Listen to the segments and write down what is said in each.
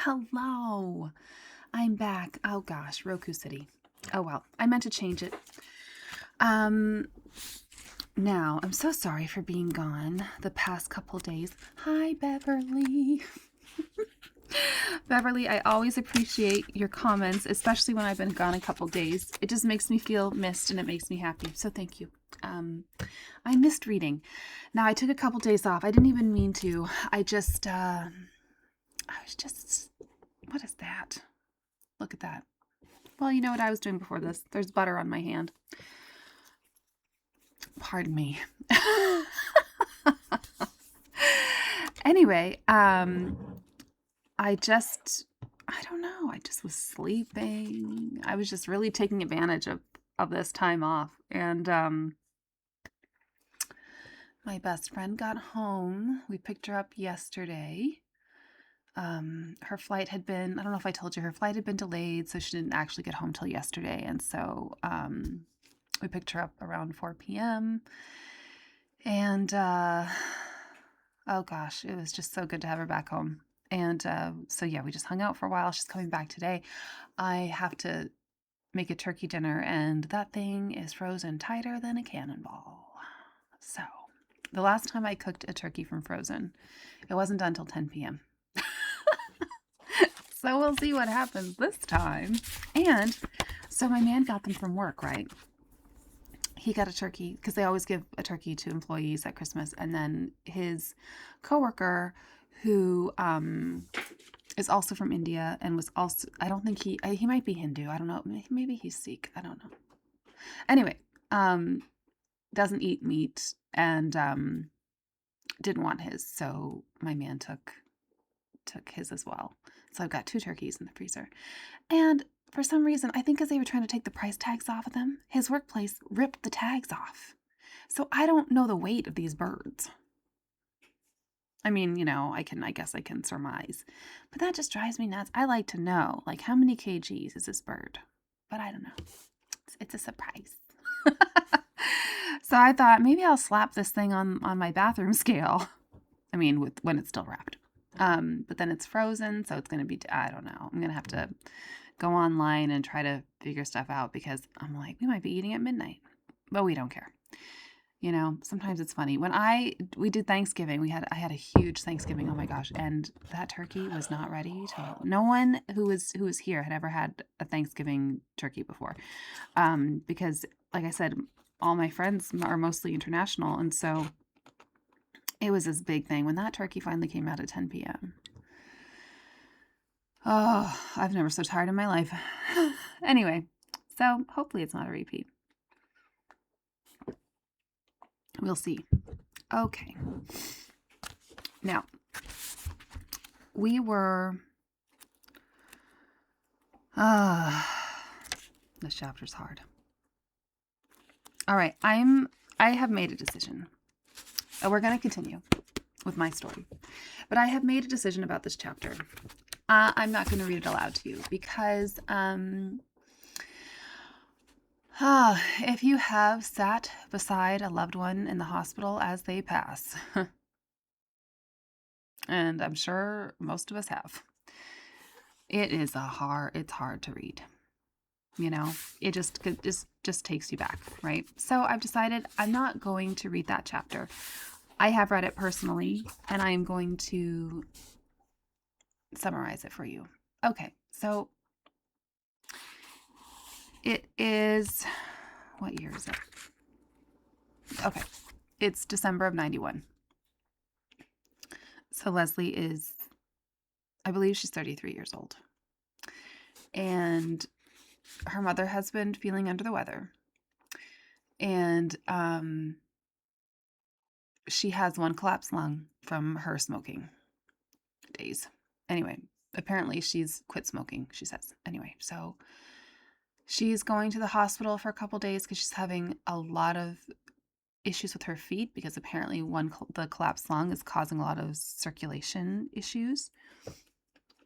Hello. I'm back. Oh gosh, Roku City. Oh well, I meant to change it. Um, Now, I'm so sorry for being gone the past couple days. Hi, Beverly. Beverly, I always appreciate your comments, especially when I've been gone a couple days. It just makes me feel missed and it makes me happy. So thank you. I missed reading. Now, I took a couple days off. I didn't even mean to. What is that? Look at that. Well, you know what I was doing before this. There's butter on my hand. Pardon me. Anyway, I don't know. I just was sleeping. I was just really taking advantage of this time off. And my best friend got home. We picked her up yesterday. Her flight had been, I don't know if I told you, her flight had been delayed, so she didn't actually get home till yesterday. And so we picked her up around 4 p.m. And oh gosh, it was just so good to have her back home. And so yeah, we just hung out for a while. She's coming back today. I have to make a turkey dinner, and that thing is frozen tighter than a cannonball. So the last time I cooked a turkey from frozen, it wasn't done till 10 p.m. So we'll see what happens this time. And so my man got them from work, right? He got a turkey because they always give a turkey to employees at Christmas. And then his coworker, who is also from India and was also, I don't think he might be Hindu. I don't know. Maybe he's Sikh. I don't know. Anyway, doesn't eat meat and didn't want his. So my man took his as well. So I've got 2 turkeys in the freezer. And for some reason, I think because they were trying to take the price tags off of them, his workplace ripped the tags off. So I don't know the weight of these birds. I mean, I guess I can surmise. But that just drives me nuts. I like to know, like, how many kgs is this bird? But I don't know. It's a surprise. So I thought maybe I'll slap this thing on my bathroom scale. I mean, when it's still wrapped. But then it's frozen, so it's going to be, I don't know. I'm going to have to go online and try to figure stuff out because I'm like, we might be eating at midnight, but we don't care. Sometimes it's funny. When we did Thanksgiving, I had a huge Thanksgiving. Oh my gosh. And that turkey was not ready to, no one who was here had ever had a Thanksgiving turkey before. Because like I said, all my friends are mostly international. And so it was this big thing when that turkey finally came out at 10 p.m. Oh, I've never so tired in my life. Anyway, so hopefully it's not a repeat. We'll see. Okay. Now, we were... this chapter's hard. All right, I have made a decision. We're going to continue with my story. But I have made a decision about this chapter. I'm not going to read it aloud to you because if you have sat beside a loved one in the hospital as they pass, and I'm sure most of us have, it's hard to read. It just takes you back, right? So I've decided I'm not going to read that chapter. I have read it personally, and I am going to summarize it for you. Okay, so it is, what year is it? Okay, it's December of 91. So Leslie is, I believe she's 33 years old. And her mother has been feeling under the weather. And she has 1 collapsed lung from her smoking days. Anyway, apparently she's quit smoking, she says. Anyway, so she's going to the hospital for a couple days because she's having a lot of issues with her feet because apparently the collapsed lung is causing a lot of circulation issues.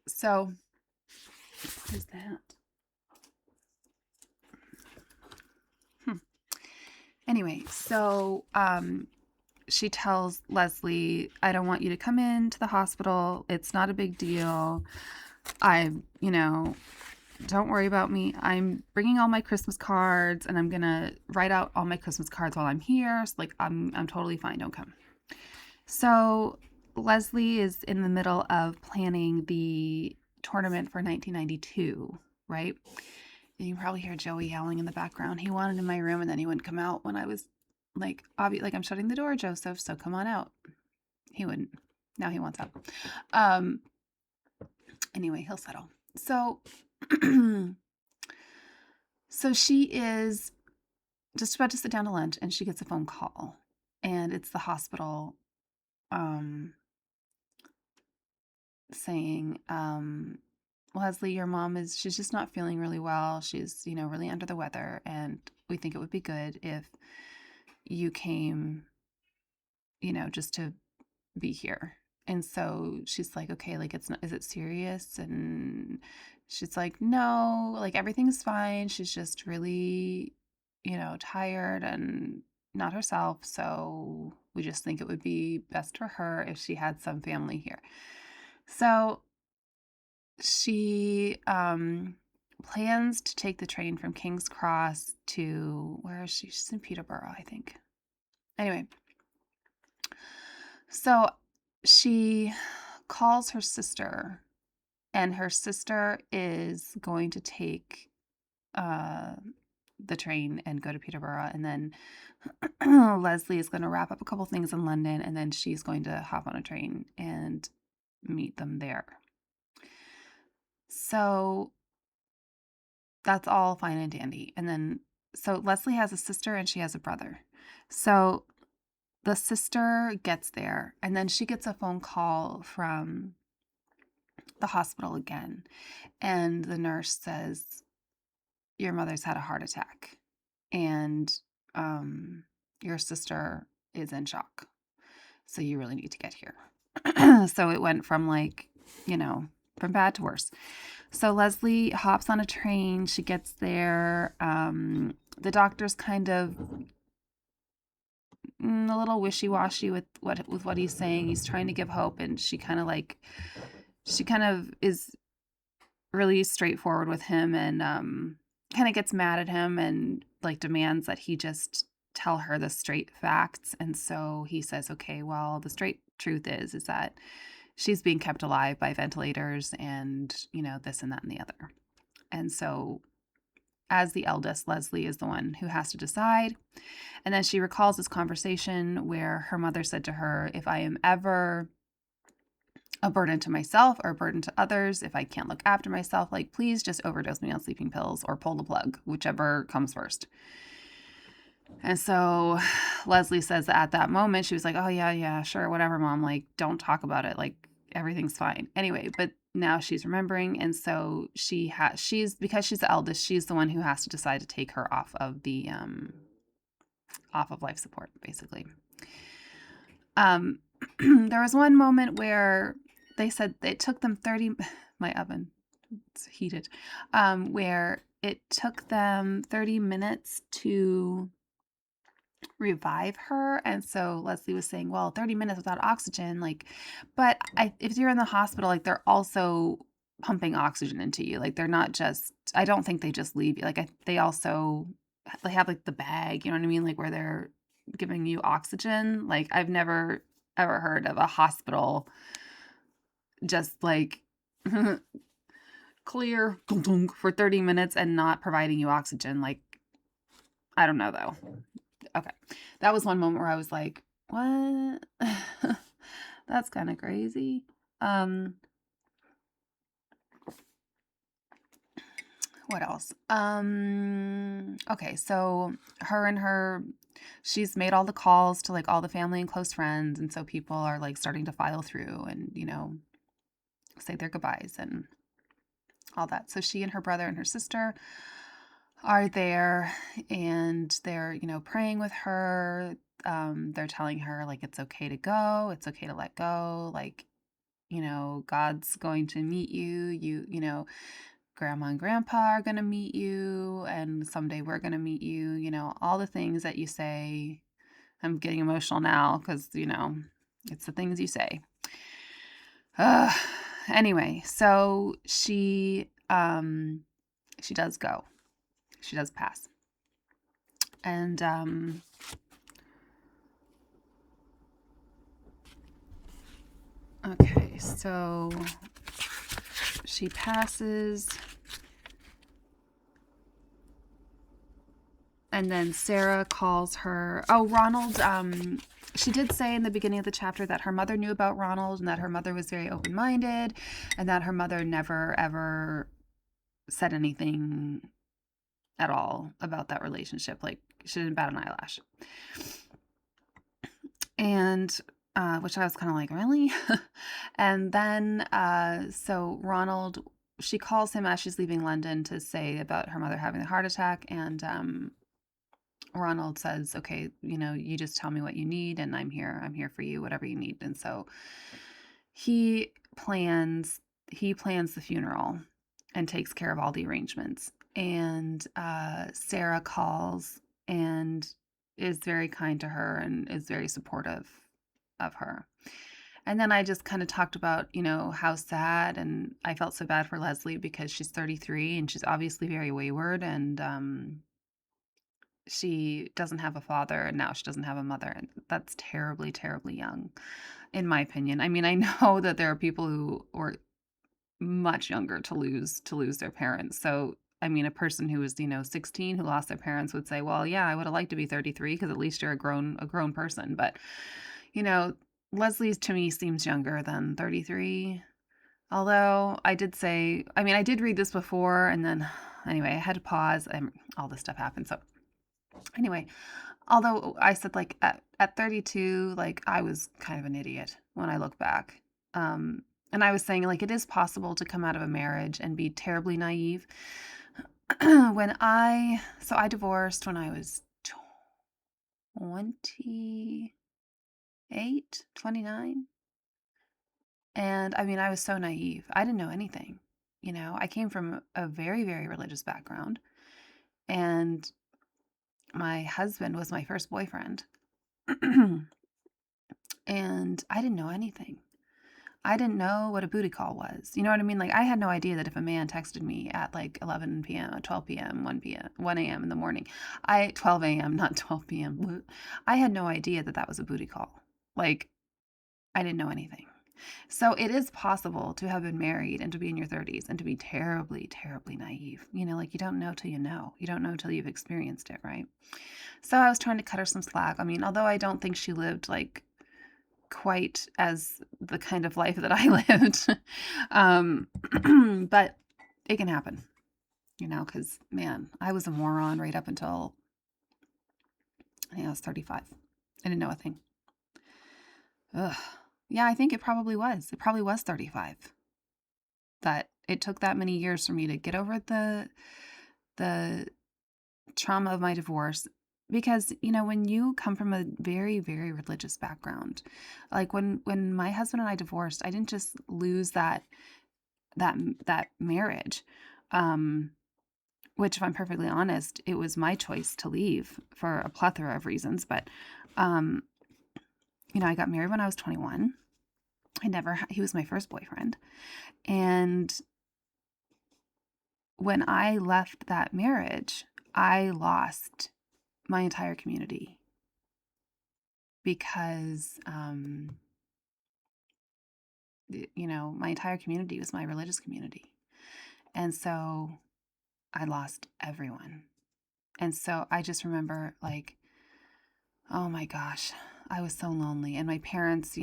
So, what is that? Anyway, so she tells Leslie, I don't want you to come into the hospital. It's not a big deal. I, don't worry about me. I'm bringing all my Christmas cards and I'm going to write out all my Christmas cards while I'm here. So, like, I'm totally fine. Don't come. So Leslie is in the middle of planning the tournament for 1992, right? And you probably hear Joey yelling in the background. He wanted in my room and then he wouldn't come out when I was like, I'm shutting the door, Joseph, so come on out. He wouldn't. Now he wants out. Anyway, he'll settle. So, so she is just about to sit down to lunch and she gets a phone call and it's the hospital, saying, Leslie, your mom she's just not feeling really well. She's, really under the weather. And we think it would be good if you came, just to be here. And so she's like, okay, like, it's not, is it serious? And she's like, no, like, everything's fine. She's just really, tired and not herself. So we just think it would be best for her if she had some family here. So she plans to take the train from King's Cross to, where is she? She's in Peterborough, I think. Anyway, so she calls her sister, and her sister is going to take the train and go to Peterborough, and then Leslie is going to wrap up a couple things in London, and then she's going to hop on a train and meet them there. So that's all fine and dandy. And then, so Leslie has a sister and she has a brother. So the sister gets there and then she gets a phone call from the hospital again. And the nurse says, your mother's had a heart attack and your sister is in shock. So you really need to get here. So it went from from bad to worse. So Leslie hops on a train. She gets there. The doctor's kind of a little wishy-washy with what he's saying. He's trying to give hope, and she kind of is really straightforward with him, and kind of gets mad at him and like demands that he just tell her the straight facts. And so he says, okay, well, the straight truth is that she's being kept alive by ventilators and, this and that and the other. And so as the eldest, Leslie is the one who has to decide. And then she recalls this conversation where her mother said to her, if I am ever a burden to myself or a burden to others, if I can't look after myself, like, please just overdose me on sleeping pills or pull the plug, whichever comes first. And so Leslie says that at that moment, she was like, oh, yeah, sure, whatever, Mom. Like, don't talk about it. Like, everything's fine. Anyway, but now she's remembering. And so because she's the eldest, she's the one who has to decide to take her off of the, off of life support, basically. There was one moment where they said it took them my oven, it's heated, where it took them 30 minutes to revive her. And so Leslie was saying, well, 30 minutes without oxygen, like, but if you're in the hospital, like, they're also pumping oxygen into you. Like, they're not just, I don't think they just leave you. Like, they have like the bag, you know what I mean? Like, where they're giving you oxygen. Like, I've never ever heard of a hospital just like clear for 30 minutes and not providing you oxygen. Like, I don't know though. Okay. That was one moment where I was like, what? That's kind of crazy. What else? Okay, so she's made all the calls to like all the family and close friends, and so people are like starting to file through and, say their goodbyes and all that. So she and her brother and her sister are there and they're, praying with her. They're telling her like it's okay to go, it's okay to let go, like, God's going to meet you, Grandma and Grandpa are going to meet you, and someday we're going to meet you, all the things that you say. I'm getting emotional now because, it's the things you say. Anyway, so she does go. She does pass. And okay, so she passes. And then Sarah calls her. Oh, Ronald. She did say in the beginning of the chapter that her mother knew about Ronald and that her mother was very open-minded and that her mother never, ever said anything at all about that relationship. Like, she didn't bat an eyelash. And, which I was kind of like, really? And then, so Ronald, she calls him as she's leaving London to say about her mother having a heart attack. And, Ronald says, okay, you just tell me what you need and I'm here for you, whatever you need. And so he plans the funeral and takes care of all the arrangements. And Sarah calls and is very kind to her and is very supportive of her. And then I just kind of talked about, how sad, and I felt so bad for Leslie because she's 33 and she's obviously very wayward, and she doesn't have a father and now she doesn't have a mother. And that's terribly, terribly young, in my opinion. I mean, I know that there are people who are much younger to lose their parents. So, I mean, a person who was, 16 who lost their parents would say, well, yeah, I would have liked to be 33 because at least you're a grown person. But, Leslie to me seems younger than 33. Although I did read this before and then anyway, I had to pause and all this stuff happened. So anyway, although I said like at 32, like I was kind of an idiot when I look back. And I was saying like it is possible to come out of a marriage and be terribly naive. I divorced when I was 29. And I mean, I was so naive. I didn't know anything. I came from a very, very religious background. And my husband was my first boyfriend. And I didn't know anything. I didn't know what a booty call was. You know what I mean? Like, I had no idea that if a man texted me at like 11 p.m., 12 p.m., 1 a.m. in the morning, 12 a.m., not 12 p.m. I had no idea that was a booty call. Like, I didn't know anything. So it is possible to have been married and to be in your 30s and to be terribly, terribly naive. Like you don't know till you know. You don't know till you've experienced it, right? So I was trying to cut her some slack. I mean, although I don't think she lived like quite as the kind of life that I lived, but it can happen, because man, I was a moron right up until I was 35. I didn't know a thing. Ugh. Yeah, I think it probably was. It probably was 35. That it took that many years for me to get over the trauma of my divorce. Because, when you come from a very, very religious background, like when my husband and I divorced, I didn't just lose that marriage, which if I'm perfectly honest, it was my choice to leave for a plethora of reasons. But, I got married when I was 21. He was my first boyfriend. And when I left that marriage, I lost my entire community because, my entire community was my religious community. And so I lost everyone. And so I just remember like, oh my gosh, I was so lonely. And my parents,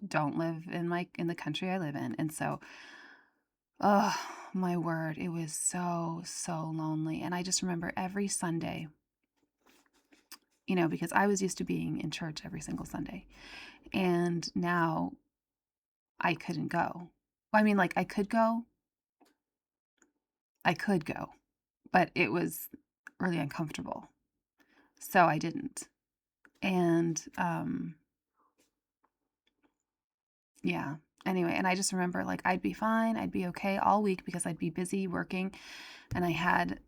don't live in the country I live in. And so, oh my word, it was so, so lonely. And I just remember every Sunday, because I was used to being in church every single Sunday. And now I couldn't go. I mean, like I could go, but it was really uncomfortable. So I didn't. And, yeah. Anyway, and I just remember like I'd be fine, I'd be okay all week because I'd be busy working and I had,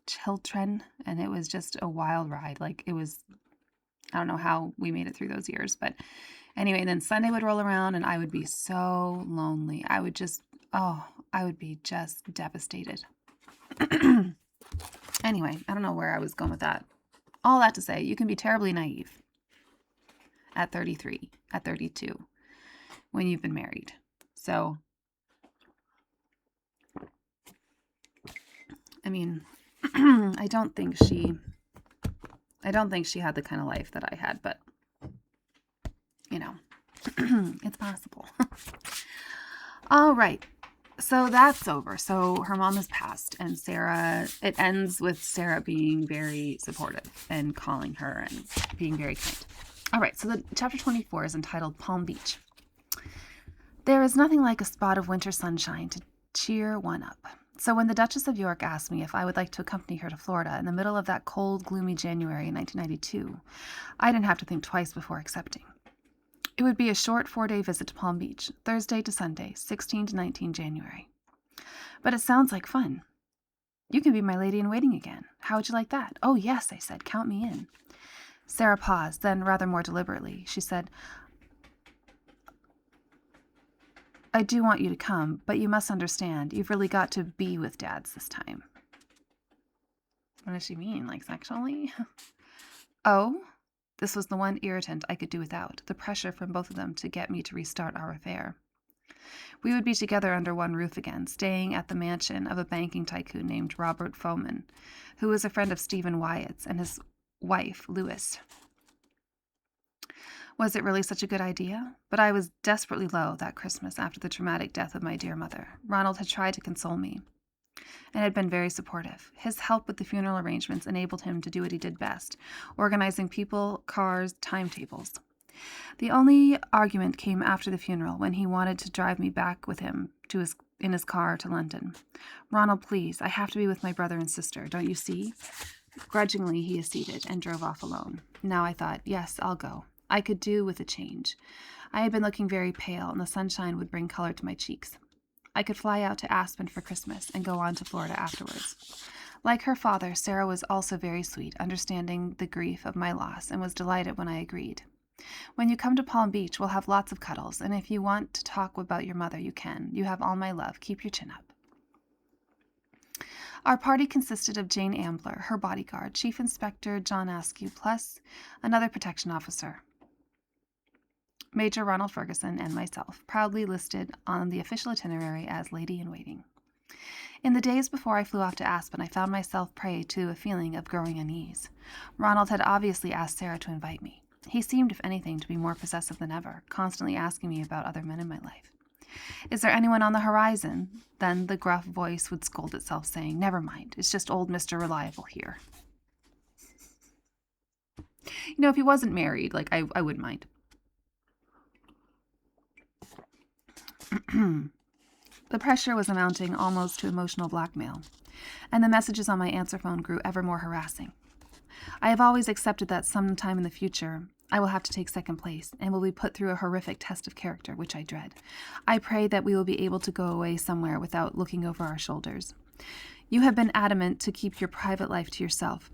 children, and it was just a wild ride. Like it was, I don't know how we made it through those years, but Anyway, then Sunday would roll around and I would be so lonely. I would be just devastated. Anyway, I don't know where I was going with that. All that to say, you can be terribly naive at 33, at 32, when you've been married. So, I mean, I don't think she had the kind of life that I had, but it's possible. All right. So that's over. So her mom has passed, and it ends with Sarah being very supportive and calling her and being very kind. All right. So the chapter 24 is entitled Palm Beach. There is nothing like a spot of winter sunshine to cheer one up. So when the Duchess of York asked me if I would like to accompany her to Florida in the middle of that cold, gloomy January in 1992, I didn't have to think twice before accepting. It would be a short 4-day visit to Palm Beach, Thursday to Sunday, 16 to 19 January. But it sounds like fun. You can be my lady-in-waiting again. How would you like that? Oh, yes, I said. Count me in. Sarah paused, then rather more deliberately, she said, I do want you to come, but you must understand, you've really got to be with Dads this time. What does she mean? Like sexually? Oh? This was the one irritant I could do without, the pressure from both of them to get me to restart our affair. We would be together under one roof again, staying at the mansion of a banking tycoon named Robert Foman, who was a friend of Stephen Wyatt's and his wife, Louis. Was it really such a good idea? But I was desperately low that Christmas after the traumatic death of my dear mother. Ronald had tried to console me and had been very supportive. His help with the funeral arrangements enabled him to do what he did best, organizing people, cars, timetables. The only argument came after the funeral, when he wanted to drive me back with him in his car to London. Ronald, please, I have to be with my brother and sister, don't you see? Grudgingly, he acceded and drove off alone. Now I thought, yes, I'll go. I could do with a change. I had been looking very pale, and the sunshine would bring color to my cheeks. I could fly out to Aspen for Christmas and go on to Florida afterwards. Like her father, Sarah was also very sweet, understanding the grief of my loss, and was delighted when I agreed. When you come to Palm Beach, we'll have lots of cuddles, and if you want to talk about your mother, you can. You have all my love. Keep your chin up. Our party consisted of Jane Ambler, her bodyguard, Chief Inspector John Askew, plus another protection officer, Major Ronald Ferguson, and myself, proudly listed on the official itinerary as lady-in-waiting. In the days before I flew off to Aspen, I found myself prey to a feeling of growing unease. Ronald had obviously asked Sarah to invite me. He seemed, if anything, to be more possessive than ever, constantly asking me about other men in my life. Is there anyone on the horizon? Then the gruff voice would scold itself, saying, never mind, it's just old Mr. Reliable here. If he wasn't married, I wouldn't mind. The pressure was amounting almost to emotional blackmail, and the messages on my answer phone grew ever more harassing. I have always accepted that sometime in the future I will have to take second place and will be put through a horrific test of character, which I dread. I pray that we will be able to go away somewhere without looking over our shoulders. You have been adamant to keep your private life to yourself,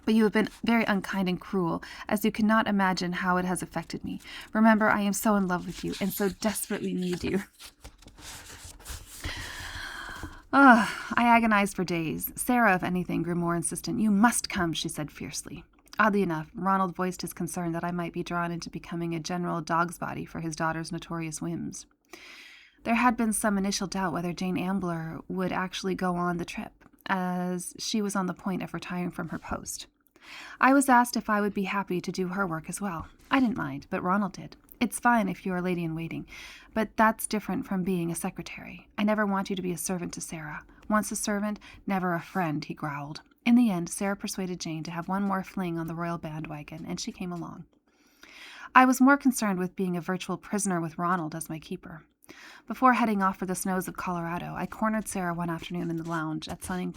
but you have been very unkind and cruel, as you cannot imagine how it has affected me. Remember, I am so in love with you and so desperately need you. I agonized for days. Sarah, if anything, grew more insistent. You must come, she said fiercely. Oddly enough, Ronald voiced his concern that I might be drawn into becoming a general dog's body for his daughter's notorious whims. There had been some initial doubt whether Jane Ambler would actually go on the trip, as she was on the point of retiring from her post. I was asked if I would be happy to do her work as well. I didn't mind, but Ronald did. It's fine if you're a lady-in-waiting, but that's different from being a secretary. I never want you to be a servant to Sarah. Once a servant, never a friend, he growled. In the end, Sarah persuaded Jane to have one more fling on the royal bandwagon, and she came along. I was more concerned with being a virtual prisoner with Ronald as my keeper. Before heading off for the snows of Colorado, I cornered Sarah one afternoon in the lounge at Sunning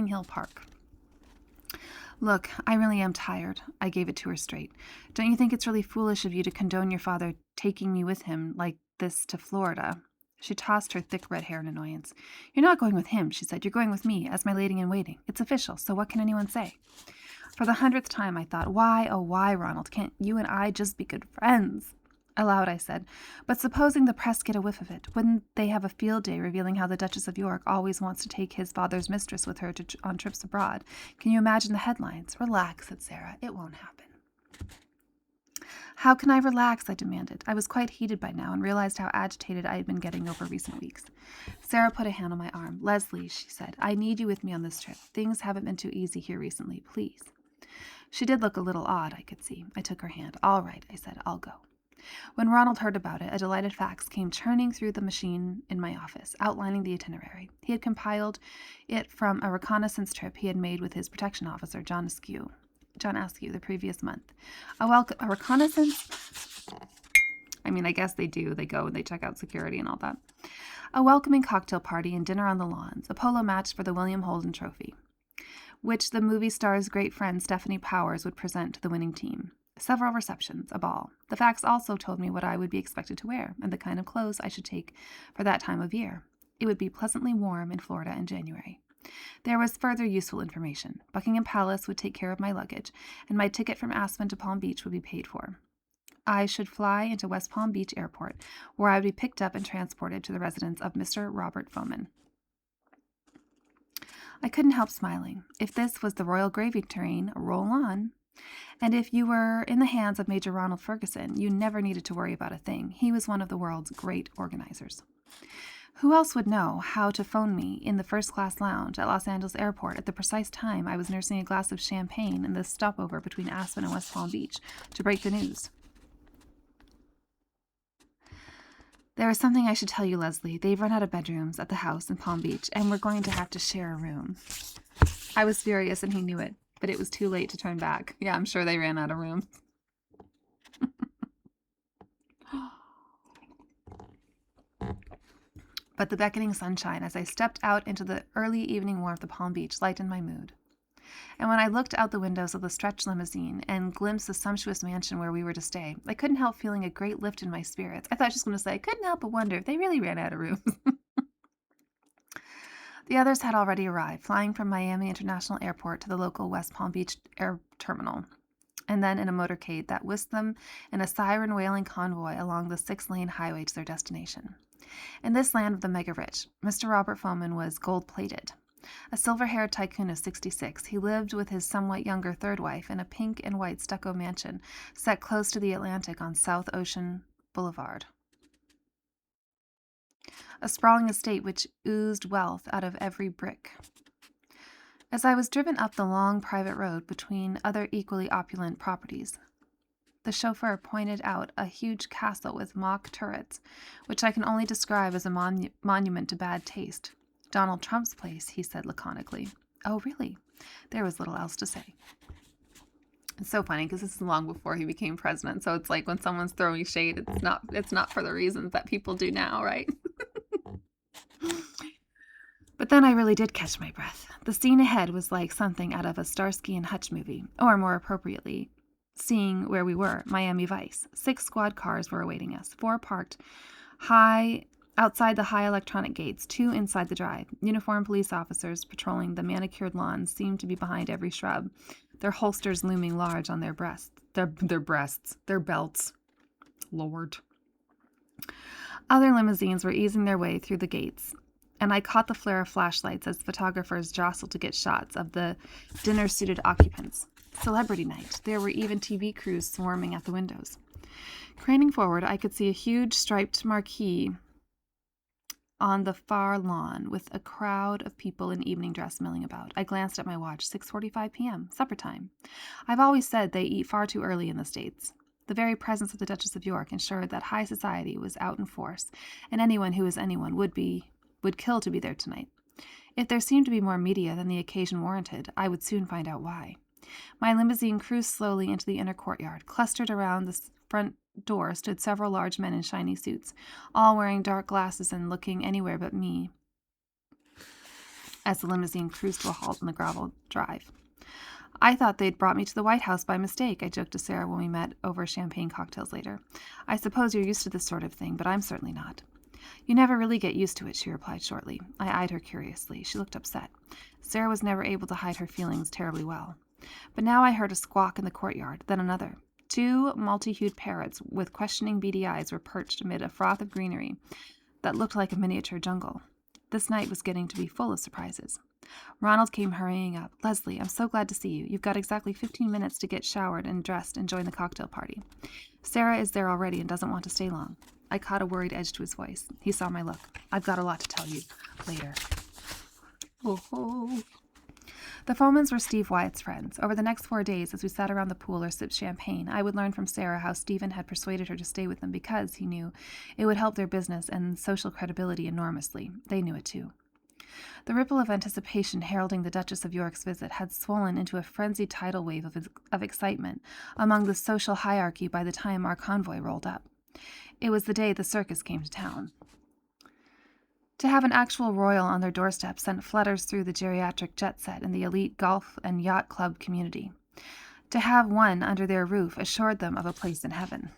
Hill Park. Look, I really am tired. I gave it to her straight. Don't you think it's really foolish of you to condone your father taking me with him like this to Florida? She tossed her thick red hair in annoyance. You're not going with him, she said. You're going with me as my lady-in-waiting. It's official, so what can anyone say? For the 100th time, I thought, why, oh why, Ronald, can't you and I just be good friends? Aloud, I said, "But supposing the press get a whiff of it, wouldn't they have a field day revealing how the Duchess of York always wants to take his father's mistress with her on trips abroad? Can you imagine the headlines?" "Relax," said Sarah. "It won't happen." "How can I relax?" I demanded. I was quite heated by now and realized how agitated I had been getting over recent weeks. Sarah put a hand on my arm. "Leslie," she said, "I need you with me on this trip. Things haven't been too easy here recently. Please." She did look a little odd, I could see. I took her hand. "All right," I said. "I'll go." When Ronald heard about it, a delighted fax came churning through the machine in my office, outlining the itinerary. He had compiled it from a reconnaissance trip he had made with his protection officer, John Askew, the previous month. A reconnaissance? I guess they do. They go and they check out security and all that. A welcoming cocktail party and dinner on the lawns, a polo match for the William Holden Trophy, which the movie star's great friend Stephanie Powers would present to the winning team. Several receptions, a ball. The fax also told me what I would be expected to wear and the kind of clothes I should take for that time of year. It would be pleasantly warm in Florida in January. There was further useful information. Buckingham Palace would take care of my luggage, and my ticket from Aspen to Palm Beach would be paid for. I should fly into West Palm Beach Airport, where I would be picked up and transported to the residence of Mr. Robert Foman. I couldn't help smiling. If this was the royal gravy train, roll on. And if you were in the hands of Major Ronald Ferguson, you never needed to worry about a thing. He was one of the world's great organizers. Who else would know how to phone me in the first-class lounge at Los Angeles Airport at the precise time I was nursing a glass of champagne in the stopover between Aspen and West Palm Beach to break the news? "There is something I should tell you, Leslie. They've run out of bedrooms at the house in Palm Beach, and we're going to have to share a room." I was furious, and he knew it, but it was too late to turn back. Yeah, I'm sure they ran out of room. But the beckoning sunshine as I stepped out into the early evening warmth of Palm Beach lightened my mood. And when I looked out the windows of the stretch limousine and glimpsed the sumptuous mansion where we were to stay, I couldn't help feeling a great lift in my spirits. I thought she was going to say, I couldn't help but wonder if they really ran out of room. The others had already arrived, flying from Miami International Airport to the local West Palm Beach Air Terminal, and then in a motorcade that whisked them in a siren-wailing convoy along the 6-lane highway to their destination. In this land of the mega-rich, Mr. Robert Foman was gold-plated. A silver-haired tycoon of 66, he lived with his somewhat younger third wife in a pink and white stucco mansion set close to the Atlantic on South Ocean Boulevard. A sprawling estate which oozed wealth out of every brick. As I was driven up the long private road between other equally opulent properties, the chauffeur pointed out a huge castle with mock turrets, which I can only describe as a monument to bad taste. "Donald Trump's place," he said laconically. "Oh, really?" There was little else to say. It's so funny because this is long before he became president, so it's like when someone's throwing shade, it's not for the reasons that people do now, right? But then I really did catch my breath. The scene ahead was like something out of a Starsky and Hutch movie, or more appropriately, seeing where we were, Miami Vice. 6 squad cars were awaiting us, 4 parked outside the high electronic gates, 2 inside the drive. Uniformed police officers patrolling the manicured lawns seemed to be behind every shrub, their holsters looming large on their belts. Lord. Other limousines were easing their way through the gates, and I caught the flare of flashlights as photographers jostled to get shots of the dinner-suited occupants. Celebrity night. There were even TV crews swarming at the windows. Craning forward, I could see a huge striped marquee on the far lawn with a crowd of people in evening dress milling about. I glanced at my watch. 6:45 p.m. Supper time. I've always said they eat far too early in the States. The very presence of the Duchess of York ensured that high society was out in force, and anyone who was anyone would kill to be there tonight. If there seemed to be more media than the occasion warranted, I would soon find out why. My limousine cruised slowly into the inner courtyard. Clustered around the front door stood several large men in shiny suits, all wearing dark glasses and looking anywhere but me as the limousine cruised to a halt on the gravel drive. "I thought they'd brought me to the White House by mistake," I joked to Sarah when we met over champagne cocktails later. "I suppose you're used to this sort of thing, but I'm certainly not." "You never really get used to it," she replied shortly. I eyed her curiously. She looked upset. Sarah was never able to hide her feelings terribly well. But now I heard a squawk in the courtyard, then another. 2 multi-hued parrots with questioning beady eyes were perched amid a froth of greenery that looked like a miniature jungle. This night was getting to be full of surprises. Ronald came hurrying up. "Leslie, I'm so glad to see you. You've got exactly 15 minutes to get showered and dressed and join the cocktail party. Sarah is there already and doesn't want to stay long." I caught a worried edge to his voice. He saw my look. "I've got a lot to tell you later." Oh. The Fohmans were Steve Wyatt's friends. Over the next 4 days, as we sat around the pool or sipped champagne, I would learn from Sarah how Stephen had persuaded her to stay with them because, he knew, it would help their business and social credibility enormously. They knew it too. The ripple of anticipation heralding the Duchess of York's visit had swollen into a frenzied tidal wave of excitement among the social hierarchy by the time our convoy rolled up. It was the day the circus came to town. To have an actual royal on their doorstep sent flutters through the geriatric jet set in the elite golf and yacht club community. To have one under their roof assured them of a place in heaven.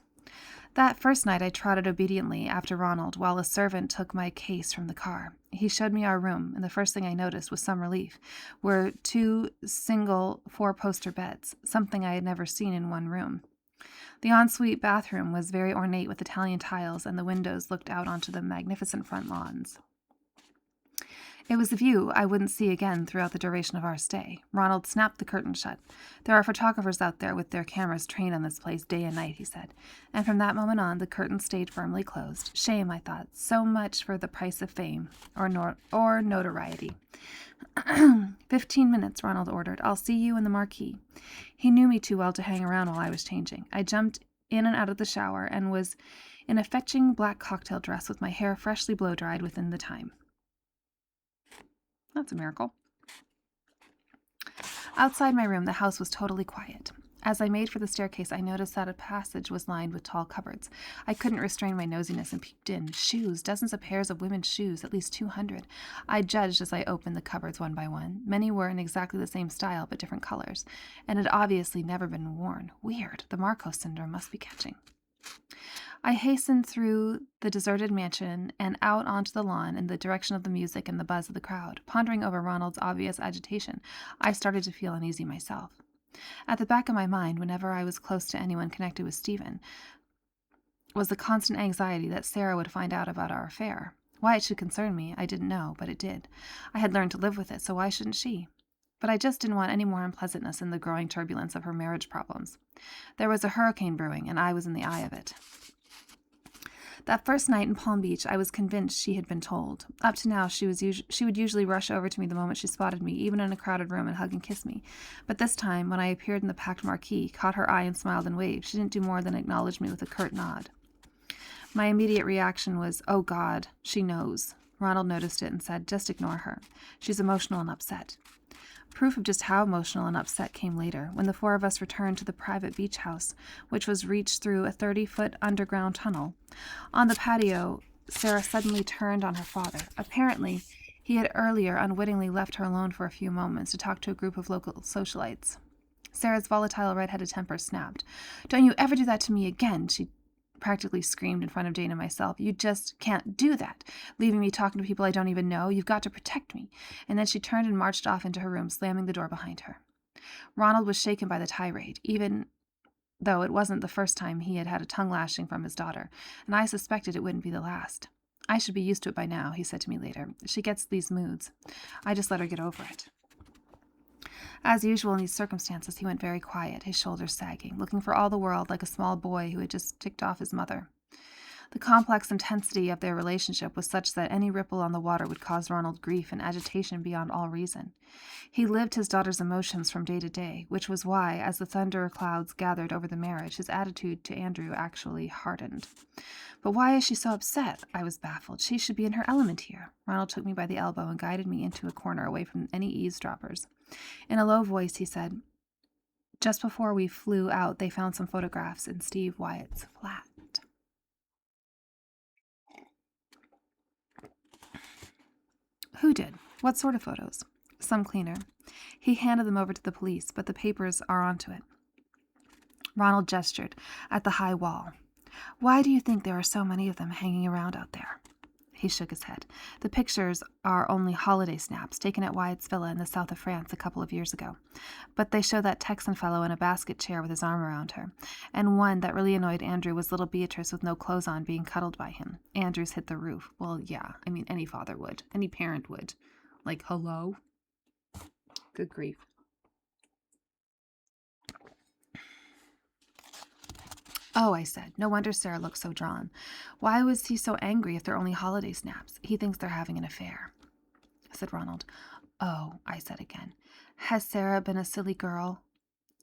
That first night I trotted obediently after Ronald while a servant took my case from the car. He showed me our room, and the first thing I noticed, with some relief, were 2 single 4-poster beds, something I had never seen in one room. The ensuite bathroom was very ornate with Italian tiles, and the windows looked out onto the magnificent front lawns. It was a view I wouldn't see again throughout the duration of our stay. Ronald snapped the curtain shut. "There are photographers out there with their cameras trained on this place day and night," he said. And from that moment on, the curtain stayed firmly closed. Shame, I thought. So much for the price of fame or notoriety. 15 minutes, Ronald ordered. "I'll see you in the marquee." He knew me too well to hang around while I was changing. I jumped in and out of the shower and was in a fetching black cocktail dress with my hair freshly blow-dried within the time. That's a miracle. Outside my room, the house was totally quiet. As I made for the staircase, I noticed that a passage was lined with tall cupboards. I couldn't restrain my nosiness and peeped in. Shoes, dozens of pairs of women's shoes, at least 200. I judged as I opened the cupboards one by one. Many were in exactly the same style, but different colors, and had obviously never been worn. Weird. The Marcos syndrome must be catching. I hastened through the deserted mansion and out onto the lawn in the direction of the music and the buzz of the crowd. Pondering over Ronald's obvious agitation, I started to feel uneasy myself. At the back of my mind, whenever I was close to anyone connected with Stephen, was the constant anxiety that Sarah would find out about our affair. Why it should concern me, I didn't know, but it did. I had learned to live with it, so why shouldn't she? But I just didn't want any more unpleasantness in the growing turbulence of her marriage problems. There was a hurricane brewing, and I was in the eye of it. That first night in Palm Beach, I was convinced she had been told. Up to now, she would usually rush over to me the moment she spotted me, even in a crowded room, and hug and kiss me. But this time, when I appeared in the packed marquee, caught her eye and smiled and waved, she didn't do more than acknowledge me with a curt nod. My immediate reaction was, "Oh God, she knows." Ronald noticed it and said, "Just ignore her. She's emotional and upset." Proof of just how emotional and upset came later, when the 4 of us returned to the private beach house, which was reached through a 30-foot underground tunnel. On the patio, Sarah suddenly turned on her father. Apparently, he had earlier unwittingly left her alone for a few moments to talk to a group of local socialites. Sarah's volatile red-headed temper snapped. "Don't you ever do that to me again," she practically screamed in front of Jane and myself. "You just can't do that, leaving me talking to people I don't even know. You've got to protect me." And then she turned and marched off into her room, slamming the door behind her. Ronald was shaken by the tirade, even though it wasn't the first time he had had a tongue lashing from his daughter, and I suspected it wouldn't be the last. "I should be used to it by now," he said to me later. "She gets these moods. I just let her get over it." As usual in these circumstances, he went very quiet, his shoulders sagging, looking for all the world like a small boy who had just ticked off his mother. The complex intensity of their relationship was such that any ripple on the water would cause Ronald grief and agitation beyond all reason. He lived his daughter's emotions from day to day, which was why, as the thunder clouds gathered over the marriage, his attitude to Andrew actually hardened. "But why is she so upset?" I was baffled. "She should be in her element here." Ronald took me by the elbow and guided me into a corner away from any eavesdroppers. In a low voice, he said, "Just before we flew out, they found some photographs in Steve Wyatt's flat." "Who did? What sort of photos?" "Some cleaner. He handed them over to the police, but the papers are onto it." Ronald gestured at the high wall. "Why do you think there are so many of them hanging around out there?" He shook his head. The pictures are only holiday snaps taken at Wyatt's villa in the south of France a couple of years ago. But they show that Texan fellow in a basket chair with his arm around her. And one that really annoyed Andrew was little Beatrice with no clothes on being cuddled by him. Andrew's hit the roof. Well, yeah, I mean, any father would. Any parent would. Like, hello? Good grief. Oh, I said. No wonder Sarah looked so drawn. Why was he so angry if they're only holiday snaps? He thinks they're having an affair, said Ronald. Oh, I said again. Has Sarah been a silly girl?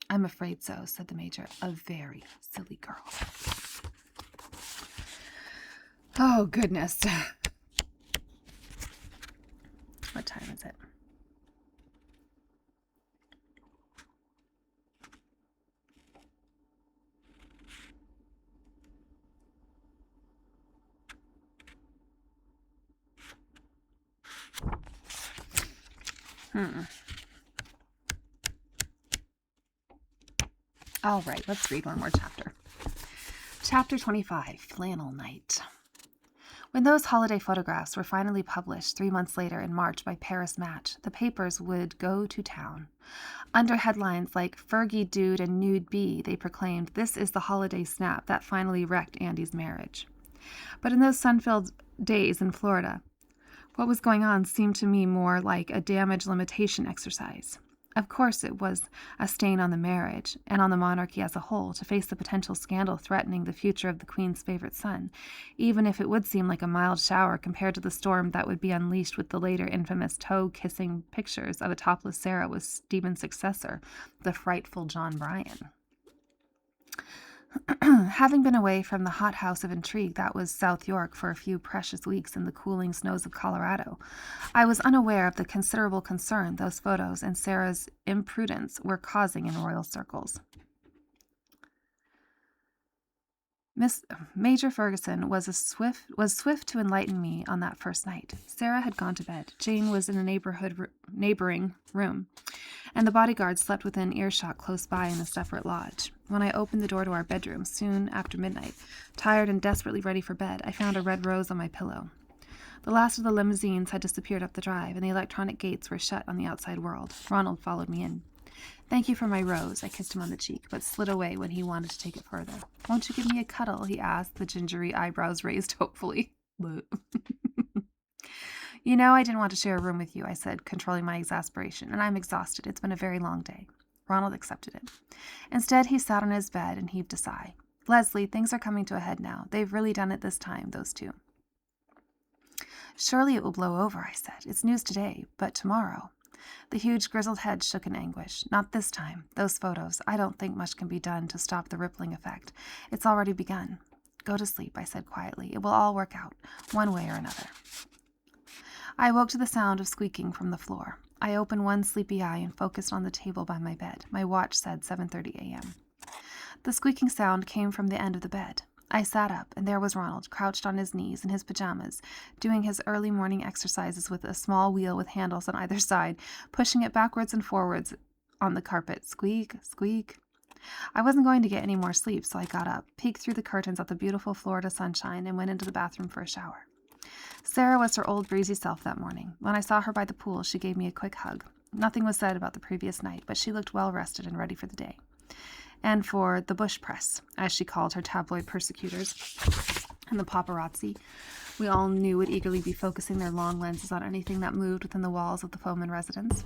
I'm afraid so, said the Major. A very silly girl. Oh, goodness. What time is it? All right, let's read one more chapter. Chapter 25, Flannel Night. When those holiday photographs were finally published 3 months later in March by Paris Match, the papers would go to town. Under headlines like Fergie Dude and Nude Bee, they proclaimed, "This is the holiday snap that finally wrecked Andy's marriage." But in those sun-filled days in Florida, what was going on seemed to me more like a damage limitation exercise. Of course, it was a stain on the marriage and on the monarchy as a whole to face the potential scandal threatening the future of the Queen's favorite son, even if it would seem like a mild shower compared to the storm that would be unleashed with the later infamous toe-kissing pictures of a topless Sarah with Stephen's successor, the frightful John Bryan. Having been away from the hothouse of intrigue that was South York for a few precious weeks in the cooling snows of Colorado, I was unaware of the considerable concern those photos and Sarah's imprudence were causing in royal circles. Major Ferguson was swift to enlighten me on that first night. Sarah had gone to bed. Jane was in a neighboring room, and the bodyguard slept within earshot close by in a separate lodge. When I opened the door to our bedroom, soon after midnight, tired and desperately ready for bed, I found a red rose on my pillow. The last of the limousines had disappeared up the drive, and the electronic gates were shut on the outside world. Ronald followed me in. "Thank you for my rose," I kissed him on the cheek, but slid away when he wanted to take it further. "Won't you give me a cuddle?" he asked, the gingery eyebrows raised hopefully. "You know, I didn't want to share a room with you," I said, controlling my exasperation, "and I'm exhausted. It's been a very long day." Ronald accepted it. Instead, he sat on his bed and heaved a sigh. "Leslie, things are coming to a head now. They've really done it this time, those two." "Surely it will blow over," I said. "It's news today, but tomorrow." The huge grizzled head shook in anguish. "Not this time. Those photos. I don't think much can be done to stop the rippling effect. It's already begun." "Go to sleep," I said quietly. "It will all work out, one way or another." I awoke to the sound of squeaking from the floor. I opened one sleepy eye and focused on the table by my bed. My watch said 7:30 a.m. The squeaking sound came from the end of the bed. I sat up, and there was Ronald, crouched on his knees in his pajamas, doing his early morning exercises with a small wheel with handles on either side, pushing it backwards and forwards on the carpet. Squeak, squeak. I wasn't going to get any more sleep, so I got up, peeked through the curtains at the beautiful Florida sunshine, and went into the bathroom for a shower. Sarah was her old breezy self that morning. When I saw her by the pool, she gave me a quick hug. Nothing was said about the previous night, but she looked well rested and ready for the day. And for the bush press, as she called her tabloid persecutors, and the paparazzi, we all knew would eagerly be focusing their long lenses on anything that moved within the walls of the Foman residence.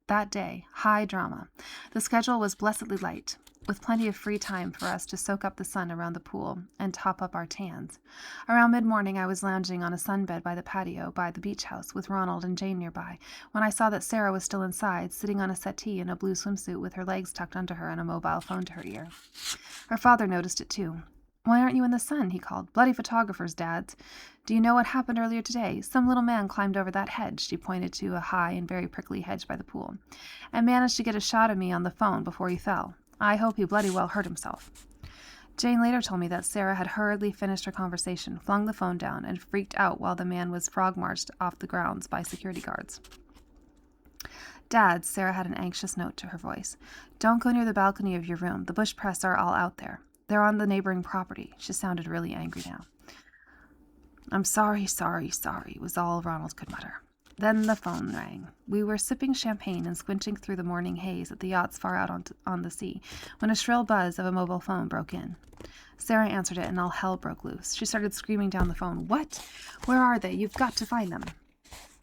That day, high drama. The schedule was blessedly light, with plenty of free time for us to soak up the sun around the pool and top up our tans. Around mid-morning, I was lounging on a sunbed by the patio by the beach house with Ronald and Jane nearby, when I saw that Sarah was still inside, sitting on a settee in a blue swimsuit with her legs tucked under her and a mobile phone to her ear. Her father noticed it too. "Why aren't you in the sun?" he called. "Bloody photographers, Dads. Do you know what happened earlier today? Some little man climbed over that hedge," she pointed to a high and very prickly hedge by the pool, "and managed to get a shot of me on the phone before he fell. I hope he bloody well hurt himself." Jane later told me that Sarah had hurriedly finished her conversation, flung the phone down, and freaked out while the man was frog-marched off the grounds by security guards. "Dad," Sarah had an anxious note to her voice, "don't go near the balcony of your room. The bush press are all out there. They're on the neighboring property." She sounded really angry now. I'm sorry, was all Ronald could mutter. Then the phone rang. We were sipping champagne and squinching through the morning haze at the yachts far out on the sea when a shrill buzz of a mobile phone broke in. Sarah answered it, and all hell broke loose. She started screaming down the phone, "What? Where are they? You've got to find them."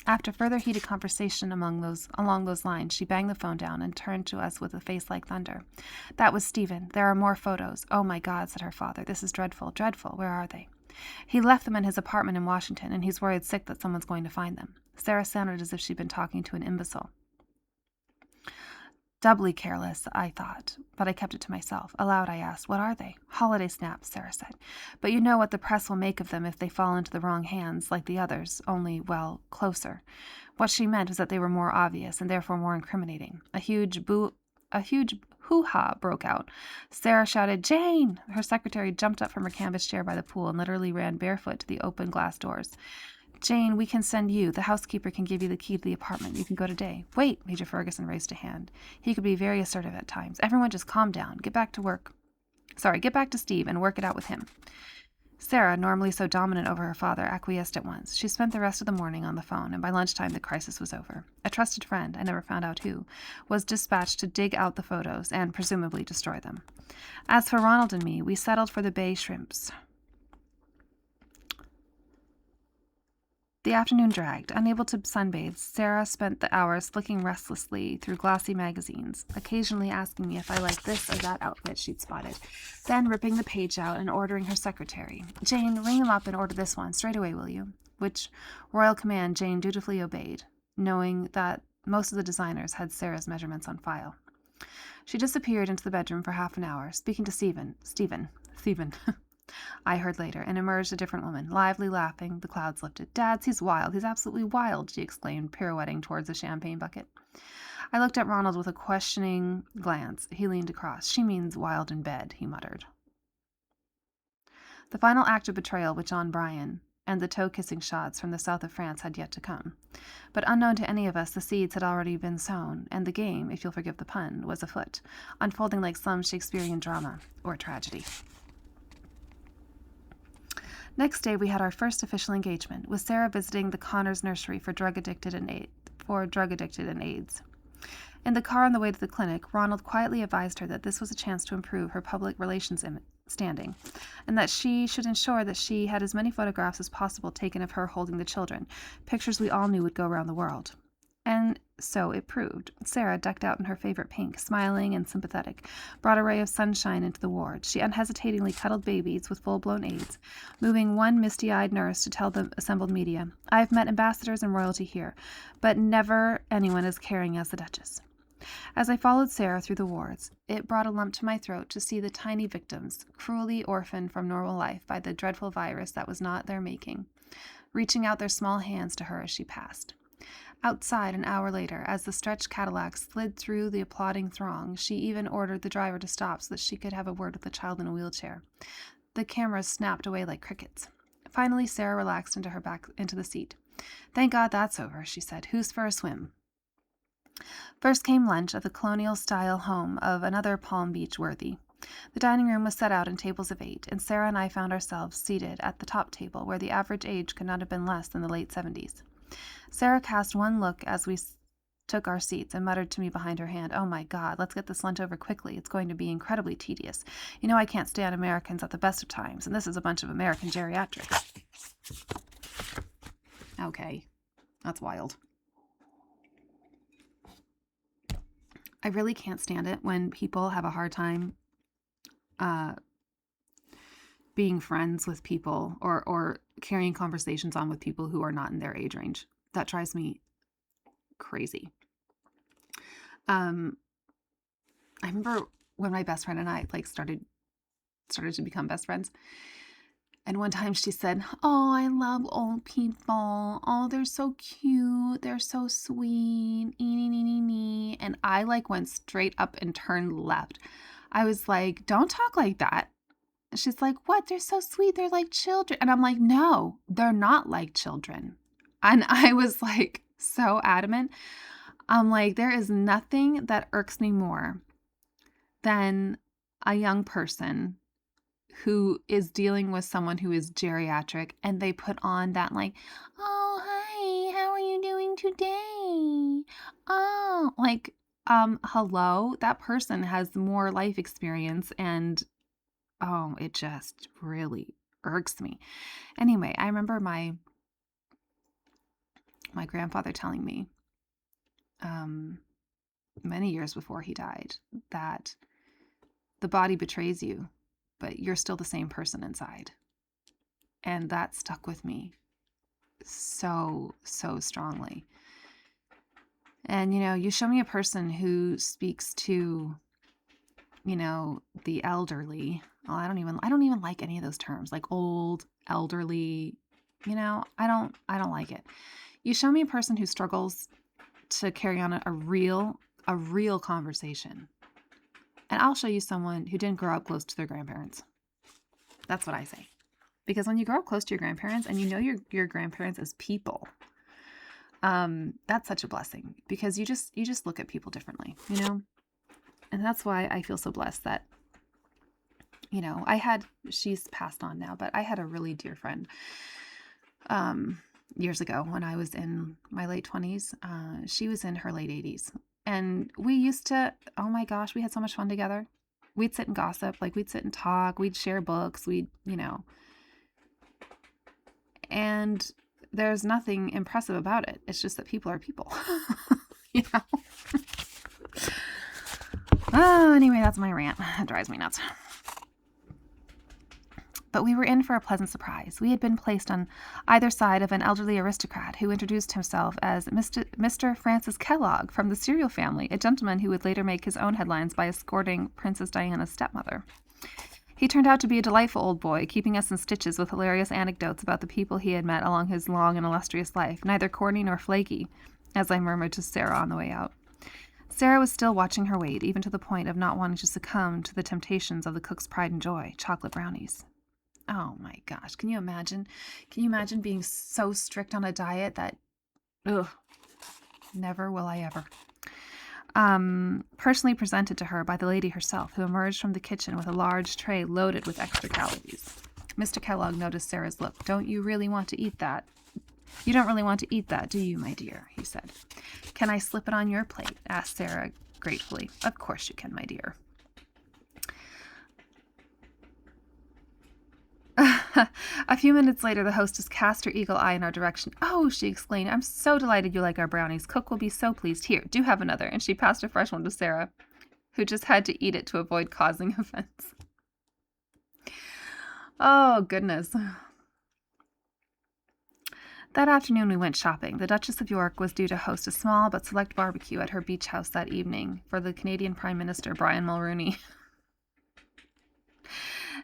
After further heated conversation along those lines, she banged the phone down and turned to us with a face like thunder. "That was Stephen. There are more photos." "Oh, my God," said her father. "This is dreadful, dreadful. Where are they?" "He left them in his apartment in Washington, and he's worried sick that someone's going to find them." Sarah sounded as if she'd been talking to an imbecile. Doubly careless, I thought, but I kept it to myself. Aloud, I asked, "What are they?" "Holiday snaps," Sarah said. "But you know what the press will make of them if they fall into the wrong hands, like the others, only, well, closer." What she meant was that they were more obvious and therefore more incriminating. A huge hoo-ha broke out. Sarah shouted, "Jane!" Her secretary jumped up from her canvas chair by the pool and literally ran barefoot to the open glass doors. "Jane, we can send you. The housekeeper can give you the key to the apartment. You can go today." "Wait," Major Ferguson raised a hand. He could be very assertive at times. "Everyone just calm down. Get back to Steve and work it out with him." Sarah, normally so dominant over her father, acquiesced at once. She spent the rest of the morning on the phone, and by lunchtime the crisis was over. A trusted friend, I never found out who, was dispatched to dig out the photos and presumably destroy them. As for Ronald and me, we settled for the bay shrimps. The afternoon dragged. Unable to sunbathe, Sarah spent the hours flicking restlessly through glossy magazines, occasionally asking me if I liked this or that outfit she'd spotted, then ripping the page out and ordering her secretary, "Jane, ring him up and order this one, straight away, will you?" Which royal command Jane dutifully obeyed, knowing that most of the designers had Sarah's measurements on file. She disappeared into the bedroom for half an hour, speaking to Stephen, I heard later, and emerged a different woman, lively, laughing. The clouds lifted. "Dads, he's wild. He's absolutely wild," she exclaimed, pirouetting towards the champagne bucket. I looked at Ronald with a questioning glance. He leaned across. "She means wild in bed," he muttered. The final act of betrayal with John Bryan and the toe-kissing shots from the south of France had yet to come. But unknown to any of us, the seeds had already been sown, and the game, if you'll forgive the pun, was afoot, unfolding like some Shakespearean drama or tragedy. Next day, we had our first official engagement, with Sarah visiting the Connors Nursery for drug addicted and AIDS. In the car on the way to the clinic, Ronald quietly advised her that this was a chance to improve her public relations standing, and that she should ensure that she had as many photographs as possible taken of her holding the children, pictures we all knew would go around the world. And so it proved. Sarah, decked out in her favorite pink, smiling and sympathetic, brought a ray of sunshine into the ward. She unhesitatingly cuddled babies with full-blown AIDS, moving one misty-eyed nurse to tell the assembled media, "I have met ambassadors and royalty here, but never anyone as caring as the Duchess." As I followed Sarah through the wards, it brought a lump to my throat to see the tiny victims, cruelly orphaned from normal life by the dreadful virus that was not their making, reaching out their small hands to her as she passed. Outside, an hour later, as the stretched Cadillac slid through the applauding throng, she even ordered the driver to stop so that she could have a word with the child in a wheelchair. The cameras snapped away like crickets. Finally, Sarah relaxed into the seat. "Thank God that's over," she said. "Who's for a swim?" First came lunch at the colonial-style home of another Palm Beach worthy. The dining room was set out in tables of 8, and Sarah and I found ourselves seated at the top table, where the average age could not have been less than the late 70s. Sarah cast one look as we took our seats and muttered to me behind her hand, "Oh my God, let's get this lunch over quickly. It's going to be incredibly tedious. You know I can't stand Americans at the best of times, and this is a bunch of American geriatrics." Okay, that's wild. I really can't stand it when people have a hard time being friends with people or carrying conversations on with people who are not in their age range. That drives me crazy. I remember when my best friend and I started to become best friends. And one time she said, "Oh, I love old people. Oh, they're so cute. They're so sweet. And I went straight up and turned left. I was like, "Don't talk like that." And she's like, "What? They're so sweet. They're like children." And I'm like, "No, they're not like children." And I was so adamant. I'm like, there is nothing that irks me more than a young person who is dealing with someone who is geriatric, and they put on that like, oh, hi, how are you doing today? Oh, like, hello, that person has more life experience, and oh, it just really irks me. Anyway, I remember my grandfather telling me, many years before he died, that the body betrays you, but you're still the same person inside. And that stuck with me so, so strongly. And, you show me a person who speaks to, the elderly. Oh, I don't even like any of those terms, like old, elderly, I don't like it. You show me a person who struggles to carry on a real conversation, and I'll show you someone who didn't grow up close to their grandparents. That's what I say. Because when you grow up close to your grandparents and you know your grandparents as people, that's such a blessing, because you just look at people differently, And that's why I feel so blessed that, she's passed on now, but I had a really dear friend years ago when I was in my late 20s. She was in her late 80s. And we used to, oh my gosh, we had so much fun together. We'd sit and gossip, like we'd sit and talk, we'd share books, and there's nothing impressive about it. It's just that people are people, Oh, anyway, that's my rant. It drives me nuts. But we were in for a pleasant surprise. We had been placed on either side of an elderly aristocrat who introduced himself as Mr. Francis Kellogg from the cereal family, a gentleman who would later make his own headlines by escorting Princess Diana's stepmother. He turned out to be a delightful old boy, keeping us in stitches with hilarious anecdotes about the people he had met along his long and illustrious life, neither corny nor flaky, as I murmured to Sarah on the way out. Sarah was still watching her weight, even to the point of not wanting to succumb to the temptations of the cook's pride and joy, chocolate brownies. Oh my gosh, can you imagine? Can you imagine being so strict on a diet that, never will I ever. Personally presented to her by the lady herself, who emerged from the kitchen with a large tray loaded with extra calories. Mr. Kellogg noticed Sarah's look. Don't you really want to eat that? You don't really want to eat that, do you, my dear? He said. Can I slip it on your plate? Asked Sarah gratefully. Of course you can, my dear. A few minutes later, the hostess cast her eagle eye in our direction. Oh, she exclaimed, I'm so delighted you like our brownies. Cook will be so pleased. Here, do have another. And she passed a fresh one to Sarah, who just had to eat it to avoid causing offense. Oh, goodness. That afternoon we went shopping. The Duchess of York was due to host a small but select barbecue at her beach house that evening for the Canadian Prime Minister, Brian Mulroney,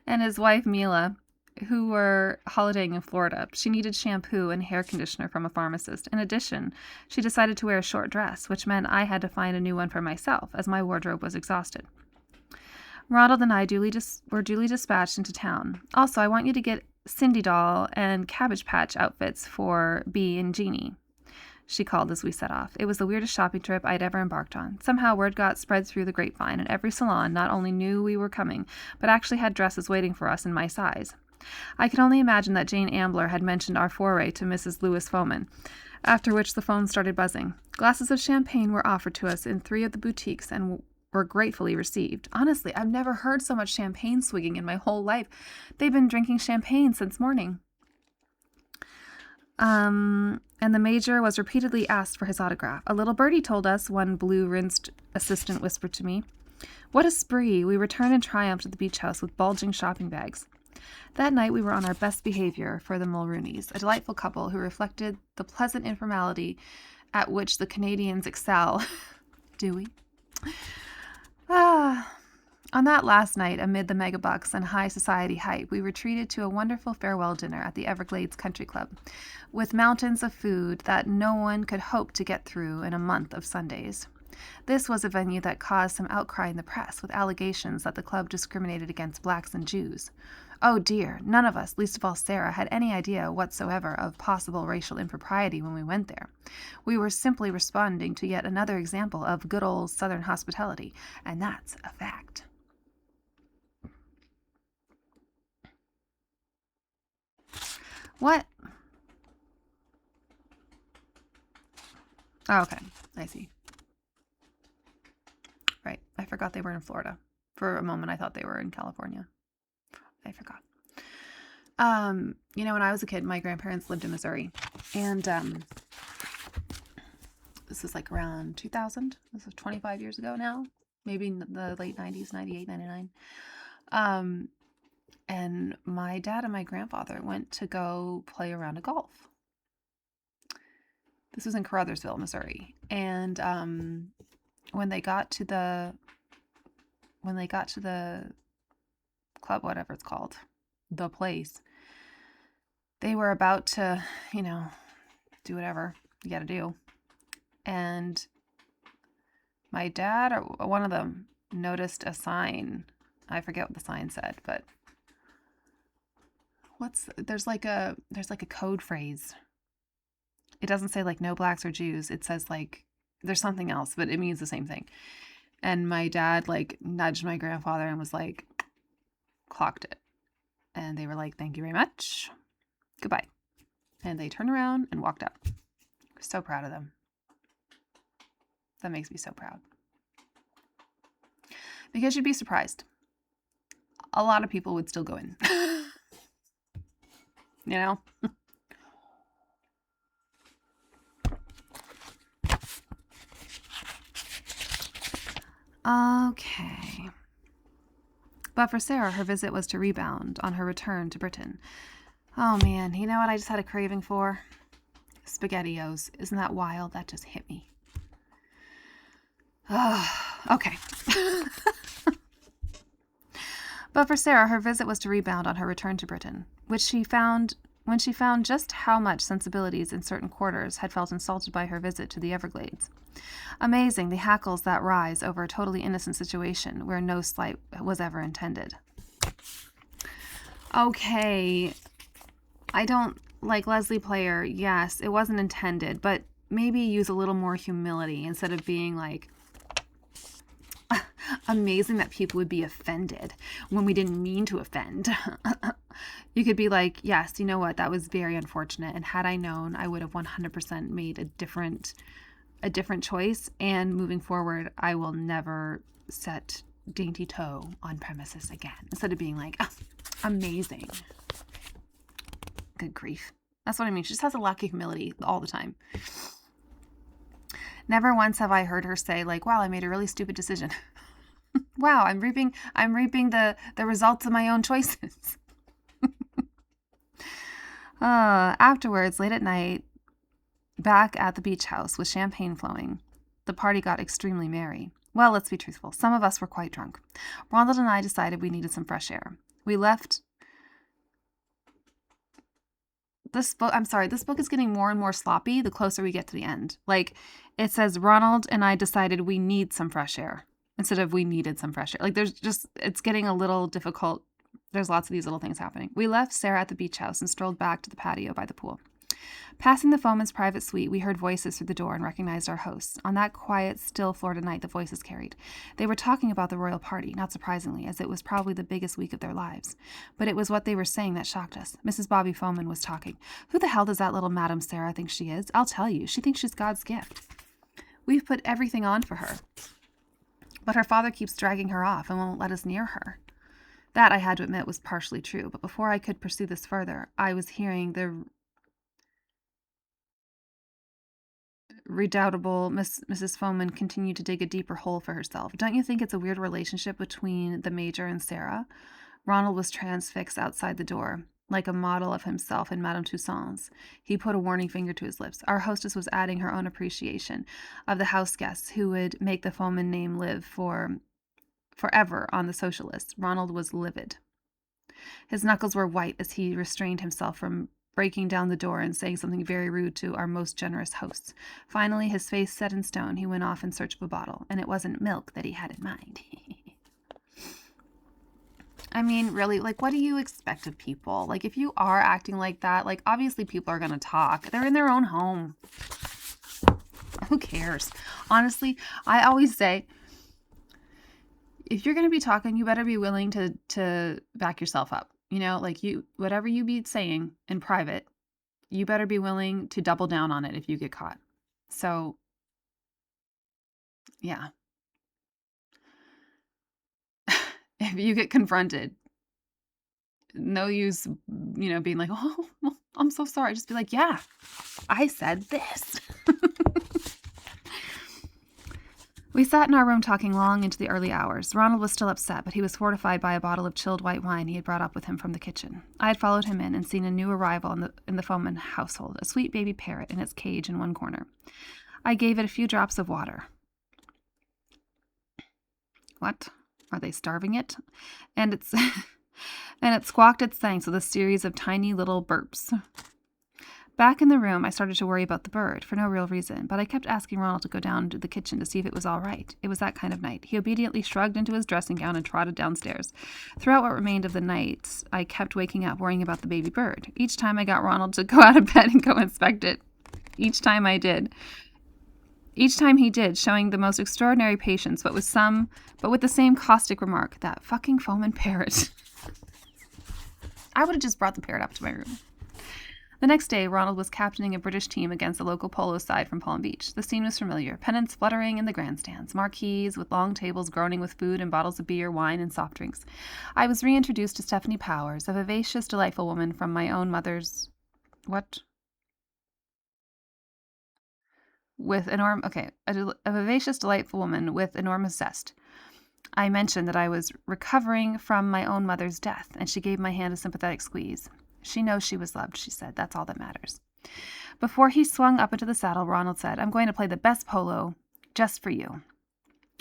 and his wife, Mila, who were holidaying in Florida. She needed shampoo and hair conditioner from a pharmacist. In addition, she decided to wear a short dress, which meant I had to find a new one for myself, as my wardrobe was exhausted. Ronald and I were duly dispatched into town. Also, I want you to get Cindy doll and Cabbage Patch outfits for Bee and Jeannie, she called as we set off. It was the weirdest shopping trip I'd ever embarked on. Somehow word got spread through the grapevine, and every salon not only knew we were coming, but actually had dresses waiting for us in my size. I could only imagine that Jane Ambler had mentioned our foray to Mrs. Lewis Foman, after which the phone started buzzing. Glasses of champagne were offered to us in 3 of the boutiques and were gratefully received. Honestly, I've never heard so much champagne swigging in my whole life. They've been drinking champagne since morning. And the major was repeatedly asked for his autograph. A little birdie told us, one blue-rinsed assistant whispered to me. What a spree! We returned in triumph to the beach house with bulging shopping bags. That night we were on our best behavior for the Mulroneys, a delightful couple who reflected the pleasant informality at which the Canadians excel. Do we? On that last night, amid the megabucks and high society hype, we were treated to a wonderful farewell dinner at the Everglades Country Club, with mountains of food that no one could hope to get through in a month of Sundays. This was a venue that caused some outcry in the press, with allegations that the club discriminated against blacks and Jews. Oh dear, none of us, least of all Sarah, had any idea whatsoever of possible racial impropriety when we went there. We were simply responding to yet another example of good old Southern hospitality, and that's a fact. What? Oh, okay. I see. Right. I forgot they were in Florida. For a moment, I thought they were in California. I forgot. When I was a kid, my grandparents lived in Missouri. And this was like around 2000. This was 25 years ago now. Maybe in the late 90s, 98, 99. And my dad and my grandfather went to go play around a golf. This was in Caruthersville, Missouri. And when they got to the club, whatever it's called, the place, they were about to, do whatever you got to do. And my dad, or one of them, noticed a sign. I forget what the sign said, but there's like a code phrase. It doesn't say like no blacks or Jews. It says like there's something else, but it means the same thing. And my dad like nudged my grandfather and was like, clocked it. And they were like, thank you very much. Goodbye. And they turned around and walked out. So proud of them. That makes me so proud. Because you'd be surprised. A lot of people would still go in. Okay. But for Sarah, her visit was to rebound on her return to Britain. Oh man, you know what I just had a craving for? SpaghettiOs. Isn't that wild? That just hit me. Okay. But for Sarah, her visit was to rebound on her return to Britain, when she found just how much sensibilities in certain quarters had felt insulted by her visit to the Everglades. Amazing, the hackles that rise over a totally innocent situation where no slight was ever intended. Okay, I don't like Leslie Player. Yes, it wasn't intended, but maybe use a little more humility instead of being like, amazing that people would be offended when we didn't mean to offend. You could be like, yes, you know what, that was very unfortunate, and had I known, I would have 100% made a different choice, and moving forward, I will never set dainty toe on premises again, instead of being like, oh, amazing. Good grief. That's what I mean. She just has a lack of humility all the time. Never once have I heard her say like, wow, I made a really stupid decision. Wow, I'm reaping the results of my own choices. Afterwards, late at night, back at the beach house with champagne flowing, the party got extremely merry. Well, let's be truthful. Some of us were quite drunk. Ronald and I decided we needed some fresh air. We left. This book is getting more and more sloppy the closer we get to the end. Like, it says, Ronald and I decided we need some fresh air instead of we needed some fresh air. Like, it's getting a little difficult. There's lots of these little things happening. We left Sarah at the beach house and strolled back to the patio by the pool. Passing the Foeman's private suite, we heard voices through the door and recognized our hosts. On that quiet, still Florida night, the voices carried. They were talking about the royal party, not surprisingly, as it was probably the biggest week of their lives. But it was what they were saying that shocked us. Mrs. Bobby Foeman was talking. Who the hell does that little Madam Sarah think she is? I'll tell you, she thinks she's God's gift. We've put everything on for her. But her father keeps dragging her off and won't let us near her. That, I had to admit, was partially true. But before I could pursue this further, I was hearing the redoubtable Mrs. Foeman continued to dig a deeper hole for herself. Don't you think it's a weird relationship between the Major and Sarah? Ronald was transfixed outside the door, like a model of himself in Madame Toussaint's. He put a warning finger to his lips. Our hostess was adding her own appreciation of the house guests who would make the Foeman name live forever on the socialists. Ronald was livid. His knuckles were white as he restrained himself from breaking down the door and saying something very rude to our most generous hosts. Finally, his face set in stone, he went off in search of a bottle, and it wasn't milk that he had in mind. I mean, really, like, what do you expect of people? Like, if you are acting like that, like, obviously people are going to talk. They're in their own home. Who cares? Honestly, I always say, if you're going to be talking, you better be willing to back yourself up. You know, like whatever you be saying in private, you better be willing to double down on it if you get caught. So, yeah. If you get confronted, no use, being like, oh, well, I'm so sorry. Just be like, yeah, I said this. We sat in our room talking long into the early hours. Ronald was still upset, but he was fortified by a bottle of chilled white wine he had brought up with him from the kitchen. I had followed him in and seen a new arrival in the Foman household, a sweet baby parrot in its cage in one corner. I gave it a few drops of water. What? Are they starving it? And it squawked its thanks with a series of tiny little burps. Back in the room, I started to worry about the bird, for no real reason, but I kept asking Ronald to go down to the kitchen to see if it was all right. It was that kind of night. He obediently shrugged into his dressing gown and trotted downstairs. Throughout what remained of the night, I kept waking up worrying about the baby bird. Each time I got Ronald to go out of bed and go inspect it. Each time he did, showing the most extraordinary patience, but with the same caustic remark, that fucking Foman parrot. I would have just brought the parrot up to my room. The next day, Ronald was captaining a British team against a local polo side from Palm Beach. The scene was familiar. Pennants fluttering in the grandstands, marquees with long tables groaning with food and bottles of beer, wine, and soft drinks. I was reintroduced to Stephanie Powers, a vivacious, delightful woman from my own mother's... What? A vivacious, delightful woman with enormous zest. I mentioned that I was recovering from my own mother's death, and she gave my hand a sympathetic squeeze. She knows she was loved, she said. That's all that matters. Before he swung up into the saddle, Ronald said, I'm going to play the best polo just for you.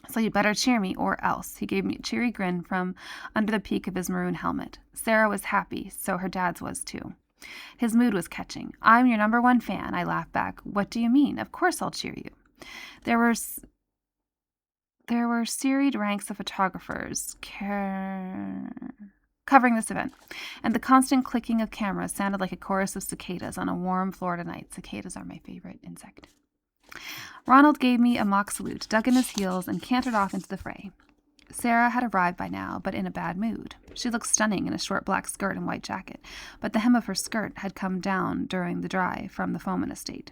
So you'd better cheer me or else. He gave me a cheery grin from under the peak of his maroon helmet. Sarah was happy, so her dad's was too. His mood was catching. I'm your number one fan, I laughed back. What do you mean? Of course I'll cheer you. There were serried ranks of photographers covering this event, and the constant clicking of cameras sounded like a chorus of cicadas on a warm Florida night. Cicadas are my favorite insect. Ronald gave me a mock salute, dug in his heels, and cantered off into the fray. Sarah had arrived by now, but in a bad mood. She looked stunning in a short black skirt and white jacket, but the hem of her skirt had come down during the drive from the Foman estate.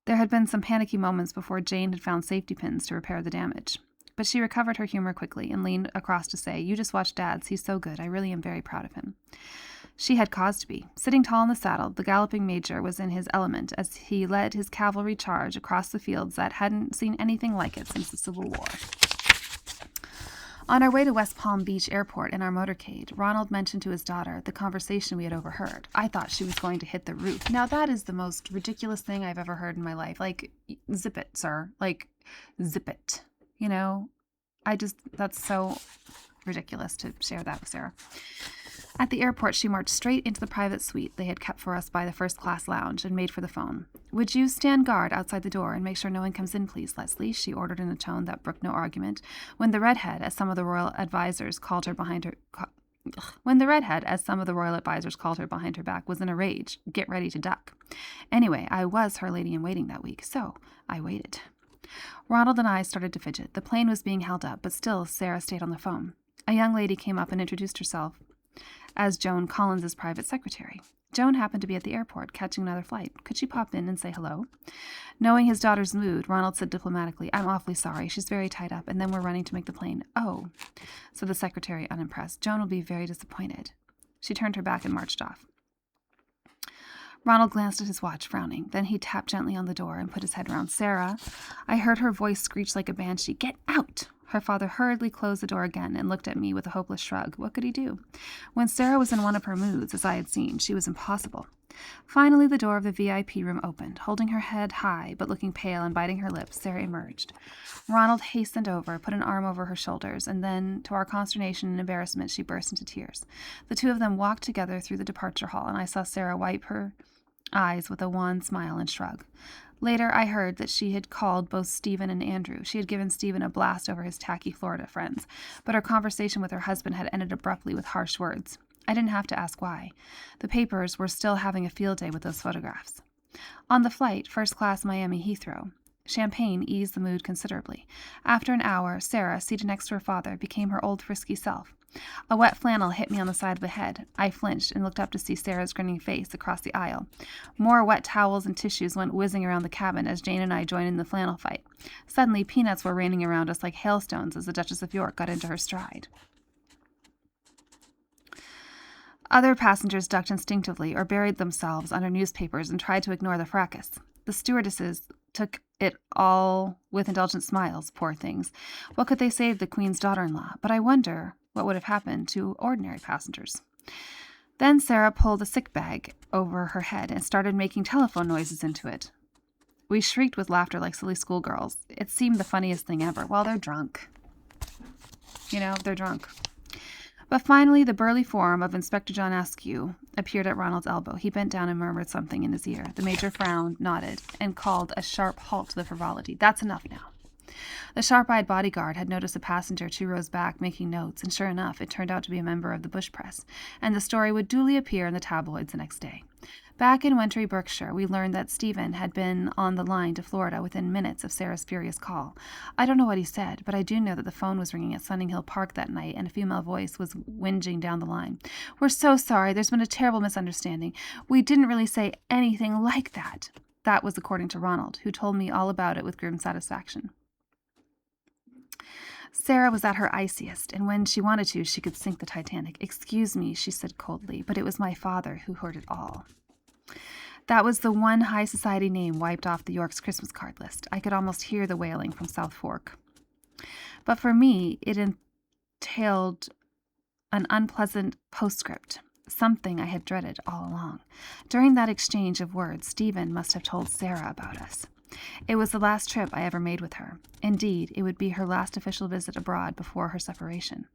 There had been some panicky moments before Jane had found safety pins to repair the damage. But she recovered her humor quickly and leaned across to say, You just watch Dad's. He's so good. I really am very proud of him. She had cause to be. Sitting tall in the saddle, the galloping major was in his element as he led his cavalry charge across the fields that hadn't seen anything like it since the Civil War. On our way to West Palm Beach Airport in our motorcade, Ronald mentioned to his daughter the conversation we had overheard. I thought she was going to hit the roof. Now, that is the most ridiculous thing I've ever heard in my life. Like, zip it, sir. Like, zip it. That's so ridiculous to share that with Sarah. At the airport, she marched straight into the private suite they had kept for us by the first-class lounge and made for the phone. Would you stand guard outside the door and make sure no one comes in, please, Leslie? She ordered in a tone that brooked no argument. When the redhead, as some of the royal advisors called her behind her back, was in a rage, get ready to duck. Anyway, I was her lady-in-waiting that week, so I waited. Ronald and I started to fidget. The plane was being held up, but still Sarah stayed on the phone. A young lady came up and introduced herself as Joan Collins's private secretary. Joan happened to be at the airport, catching another flight. Could she pop in and say hello? Knowing his daughter's mood, Ronald said diplomatically, I'm awfully sorry. She's very tied up, and then we're running to make the plane. Oh, said the secretary, unimpressed. Joan will be very disappointed. She turned her back and marched off. Ronald glanced at his watch, frowning. Then he tapped gently on the door and put his head round. Sarah, I heard her voice screech like a banshee. Get out! Her father hurriedly closed the door again and looked at me with a hopeless shrug. What could he do? When Sarah was in one of her moods, as I had seen, she was impossible. Finally, the door of the VIP room opened. Holding her head high, but looking pale and biting her lips, Sarah emerged. Ronald hastened over, put an arm over her shoulders, and then, to our consternation and embarrassment, she burst into tears. The two of them walked together through the departure hall, and I saw Sarah wipe her eyes with a wan smile and shrug. Later, I heard that she had called both Stephen and Andrew. She had given Stephen a blast over his tacky Florida friends, but her conversation with her husband had ended abruptly with harsh words. I didn't have to ask why. The papers were still having a field day with those photographs. On the flight, first class Miami Heathrow, champagne eased the mood considerably. After an hour, Sarah, seated next to her father, became her old frisky self. A wet flannel hit me on the side of the head. I flinched and looked up to see Sarah's grinning face across the aisle. More wet towels and tissues went whizzing around the cabin as Jane and I joined in the flannel fight. Suddenly, peanuts were raining around us like hailstones as the Duchess of York got into her stride. Other passengers ducked instinctively or buried themselves under newspapers and tried to ignore the fracas. The stewardesses took it all with indulgent smiles, poor things. What could they say of the Queen's daughter-in-law? But I wonder what would have happened to ordinary passengers. Then Sarah pulled a sick bag over her head and started making telephone noises into it. We shrieked with laughter like silly schoolgirls. It seemed the funniest thing ever. Well, they're drunk. They're drunk. But finally, the burly form of Inspector John Askew appeared at Ronald's elbow. He bent down and murmured something in his ear. The major frowned, nodded, and called a sharp halt to the frivolity. That's enough now. The sharp-eyed bodyguard had noticed a passenger 2 rows back making notes, and sure enough, it turned out to be a member of the Bush Press, and the story would duly appear in the tabloids the next day. Back in wintry Berkshire, we learned that Stephen had been on the line to Florida within minutes of Sarah's furious call. I don't know what he said, but I do know that the phone was ringing at Sunninghill Park that night, and a female voice was whinging down the line. "We're so sorry. There's been a terrible misunderstanding. We didn't really say anything like that." That was according to Ronald, who told me all about it with grim satisfaction. Sarah was at her iciest, and when she wanted to, she could sink the Titanic. "Excuse me," she said coldly, "but it was my father who heard it all." That was the one high society name wiped off the York's Christmas card list. I could almost hear the wailing from South Fork. But for me, it entailed an unpleasant postscript, something I had dreaded all along. During that exchange of words, Stephen must have told Sarah about us. It was the last trip I ever made with her. Indeed, it would be her last official visit abroad before her separation.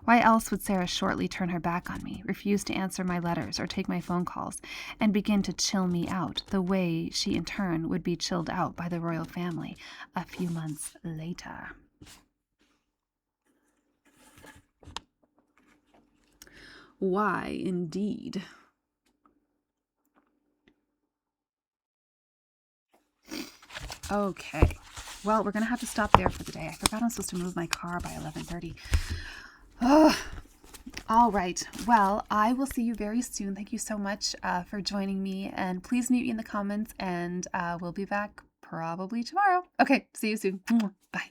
Why else would Sarah shortly turn her back on me, refuse to answer my letters or take my phone calls, and begin to chill me out, the way she in turn would be chilled out by the royal family a few months later? Why, indeed. Okay, well, we're going to have to stop there for the day. I forgot I'm supposed to move my car by 11:30. Oh, all right. Well, I will see you very soon. Thank you so much for joining me, and please meet me in the comments, and we'll be back probably tomorrow. Okay, see you soon. Bye.